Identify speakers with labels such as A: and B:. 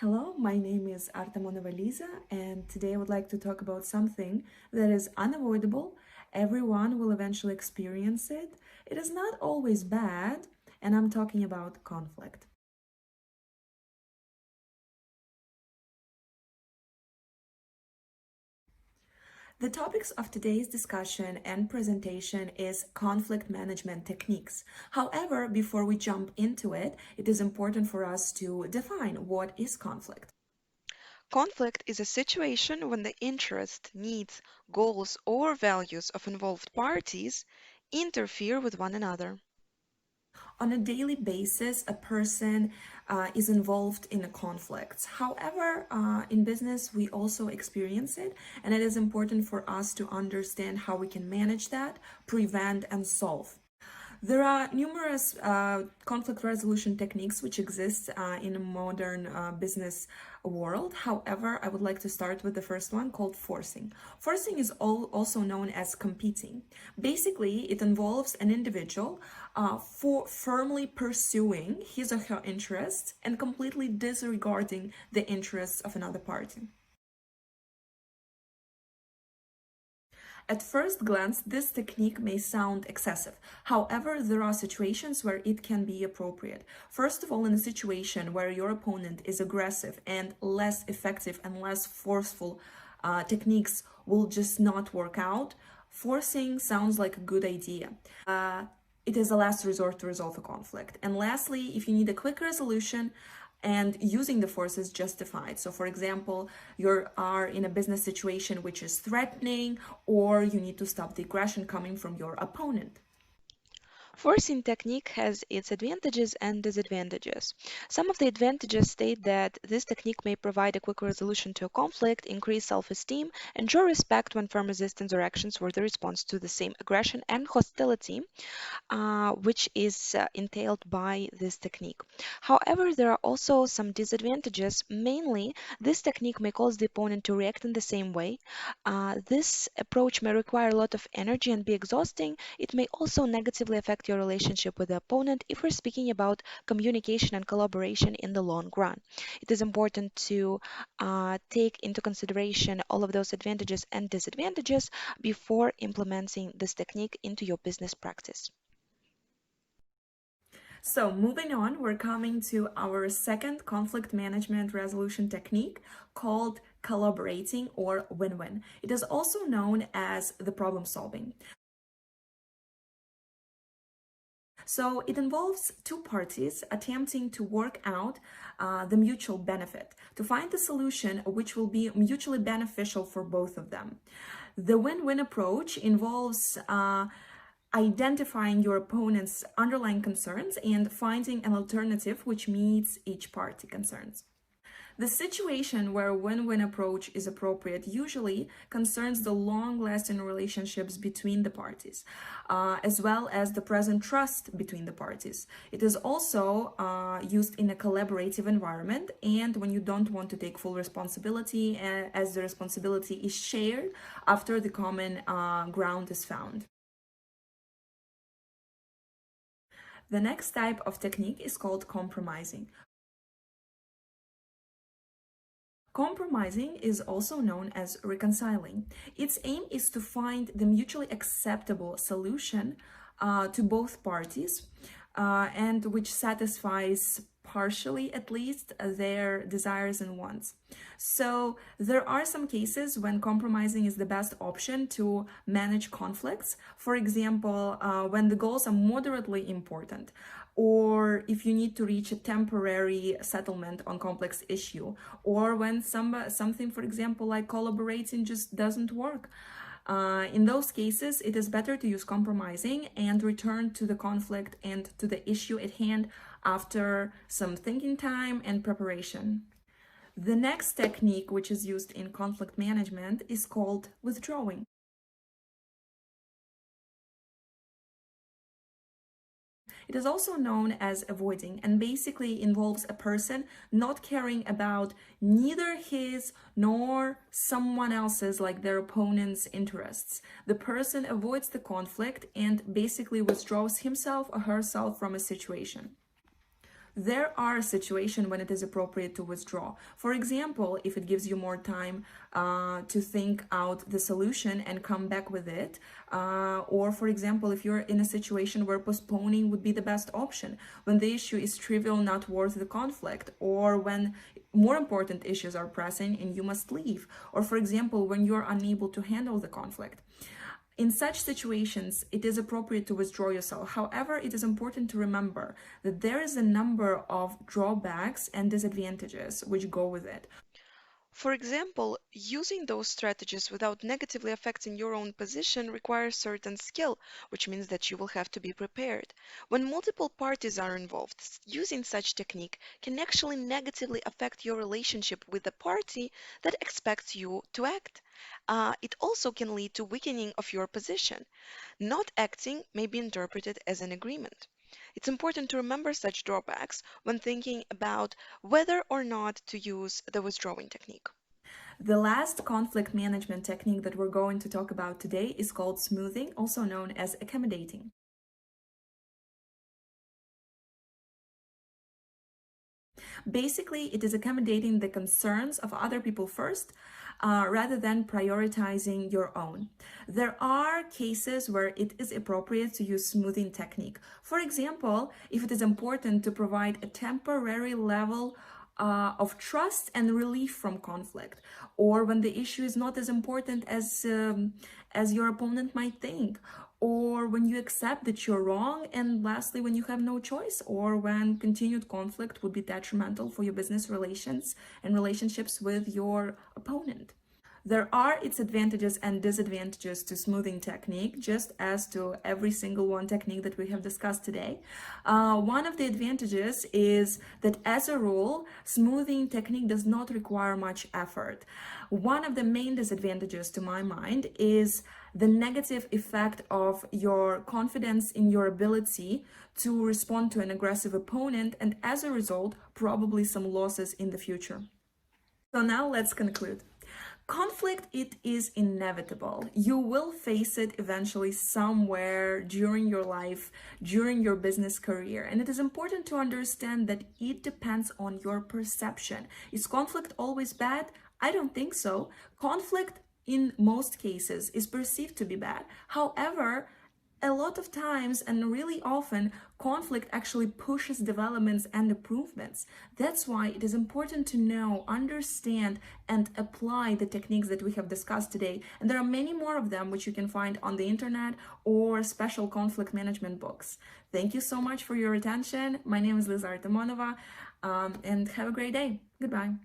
A: Hello, my name is Артамонова Лиза, and today I would like to talk about something that is unavoidable. Everyone will eventually experience it. It is not always bad, and I'm talking about conflict. The topics of today's discussion and presentation is conflict management techniques. However, before we jump into it, it is important for us to define what is conflict.
B: Conflict is a situation when the interests, needs, goals, or values of involved parties interfere with one another.
A: On a daily basis, a person is involved in a conflict. However, in business, we also experience it, and it is important for us to understand how we can manage that, prevent, and solve. There are numerous conflict resolution techniques which exist in a modern business world. However, I would like to start with the first one called forcing. Forcing is also known as competing. Basically, it involves an individual firmly pursuing his or her interests and completely disregarding the interests of another party. At first glance, this technique may sound excessive. However, there are situations where it can be appropriate. First of all, in a situation where your opponent is aggressive and less effective and less forceful techniques will just not work out, forcing sounds like a good idea. It is a last resort to resolve a conflict. And lastly, if you need a quick resolution, and using the force is justified. So for example, you are in a business situation which is threatening, or you need to stop the aggression coming from your opponent.
B: Forcing technique has its advantages and disadvantages. Some of the advantages state that this technique may provide a quick resolution to a conflict, increase self-esteem, and show respect when firm resistance or actions were the response to the same aggression and hostility which is entailed by this technique. However, there are also some disadvantages. Mainly, this technique may cause the opponent to react in the same way. This approach may require a lot of energy and be exhausting. It may also negatively affect your relationship with the opponent if we're speaking about communication and collaboration in the long run. It is important to take into consideration all of those advantages and disadvantages before implementing this technique into your business practice.
A: So moving on, we're coming to our second conflict management resolution technique called collaborating or win-win. It is also known as the problem solving. So it involves two parties attempting to work out the mutual benefit, to find the solution which will be mutually beneficial for both of them. The win-win approach involves identifying your opponent's underlying concerns and finding an alternative which meets each party concerns. The situation where a win-win approach is appropriate usually concerns the long-lasting relationships between the parties, as well as the present trust between the parties. It is also used in a collaborative environment, and when you don't want to take full responsibility, as the responsibility is shared after the common ground is found. The next type of technique is called compromising. Compromising is also known as reconciling. Its aim is to find the mutually acceptable solution to both parties and which satisfies partially at least their desires and wants. So there are some cases when compromising is the best option to manage conflicts. For example, when the goals are moderately important, or if you need to reach a temporary settlement on complex issue, or when something, for example, like collaborating just doesn't work. In those cases, it is better to use compromising and return to the conflict and to the issue at hand after some thinking time and preparation. The next technique which is used in conflict management is called withdrawing. It is also known as avoiding and basically involves a person not caring about neither his nor someone else's, like their opponent's, interests. The person avoids the conflict and basically withdraws himself or herself from a situation. there are situations when it is appropriate to withdraw. For example, if it gives you more time to think out the solution and come back with it, or for example, if you're in a situation where postponing would be the best option, when the issue is trivial, not worth the conflict, or when more important issues are pressing and you must leave, or for example, when you're unable to handle the conflict. In such situations, it is appropriate to withdraw yourself. However, it is important to remember that there is a number of drawbacks and disadvantages which go with it.
B: For example, using those strategies without negatively affecting your own position requires certain skill, which means that you will have to be prepared. When multiple parties are involved, using such technique can actually negatively affect your relationship with the party that expects you to act. It also can lead to weakening of your position. Not acting may be interpreted as an agreement. It's important to remember such drawbacks when thinking about whether or not to use the withdrawing technique.
A: The last conflict management technique that we're going to talk about today is called smoothing, also known as accommodating. Basically, it is accommodating the concerns of other people first, rather than prioritizing your own. There are cases where it is appropriate to use smoothing technique. For example, if it is important to provide a temporary level of trust and relief from conflict, or when the issue is not as important as your opponent might think, or when you accept that you're wrong, and lastly, when you have no choice, or when continued conflict would be detrimental for your business relations and relationships with your opponent. There are its advantages and disadvantages to smoothing technique, just as to every single one technique that we have discussed today. One of the advantages is that as a rule, smoothing technique does not require much effort. One of the main disadvantages to my mind is the negative effect of your confidence in your ability to respond to an aggressive opponent, and as a result, probably some losses in the future. So now let's conclude. Conflict, it is inevitable. You will face it eventually somewhere during your life, during your business career. And it is important to understand that it depends on your perception. Is conflict always bad? I don't think so. Conflict, in most cases, is perceived to be bad. However, a lot of times and really often, conflict actually pushes developments and improvements. That's why it is important to know, understand, and apply the techniques that we have discussed today. And there are many more of them which you can find on the internet or special conflict management books. Thank you so much for your attention. My name is Єлизавета Артамонова, and have a great day. Goodbye.